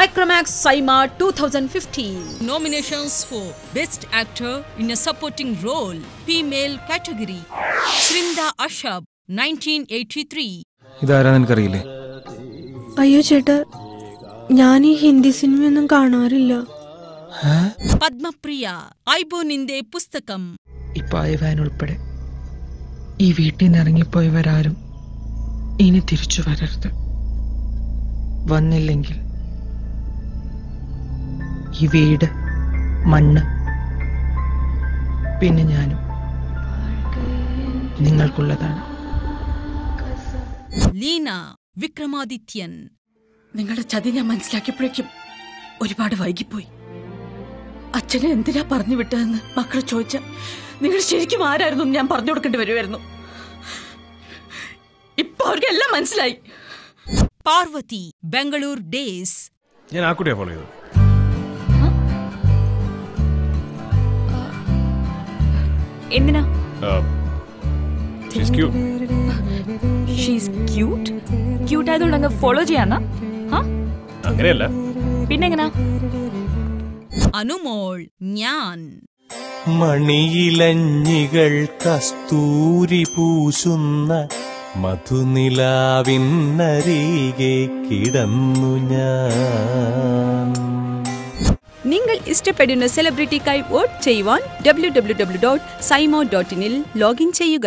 Micromax Saima 2015. Nominations for Best Actor in a Supporting Role, Female Category. Shrinda Ashab, 1983. ഇതാരാ നിനക്കറിയില്ലേ? അയ്യോ ചേട്ടാ, ഞാൻ ഈ ഹിന്ദി സിനിമയൊന്നും കാണാറില്ല. പത്മപ്രിയ, ഐബോനിന്റെ പുസ്തകം. ഇപ്പൊ അയവാൻ ഉൾപ്പെടെ ഈ വീട്ടിൽ നിന്ന് ഇറങ്ങിപ്പോയവരാരും ഇനി തിരിച്ചു വരരുത്. വന്നില്ലെങ്കിൽ ഈ വീട്, മണ്ണ്, പിന്നെ ഞാനും നിങ്ങൾക്കുള്ളതാണ്. ലീന വിക്രമാദിത്യൻ. നിങ്ങളുടെ ചതി ഞാൻ മനസ്സിലാക്കിയപ്പോഴേക്കും ഒരുപാട് വൈകിപ്പോയി. അച്ഛനെ എന്തിനാ പറഞ്ഞു വിട്ടതെന്ന് മക്കളെ ചോദിച്ച നിങ്ങൾ ശരിക്കും ആരായിരുന്നു ഞാൻ പറഞ്ഞു കൊടുക്കേണ്ടി വരുമായിരുന്നു. ഇപ്പൊ അവർക്കെല്ലാം മനസ്സിലായി. പാർവതി, ബംഗളൂർ ഡേയ്സ്. ഞാൻ ആ കുട്ടിയെ ഫോളോ ചെയ്തു. എന്തിനാ? ക്യൂട്ട് ആയതുകൊണ്ട് അങ്ങ് ഫോളോ ചെയ്യാന്നാ? അങ്ങനെയല്ല, പിന്നെങ്ങനാ? അനുമോൾ, ഞാൻ. മണിയിലഞ്ഞികൾ കസ്തൂരി പൂശുന്ന മധുനിലാവിന്നരികെ കിടന്നു ഞാൻ. നിങ്ങൾ ഇഷ്ടപ്പെടുന്ന സെലിബ്രിറ്റിക്കായി വോട്ട് ചെയ്യുവാൻ www.saimo.in ൽ ലോഗിൻ ചെയ്യുക.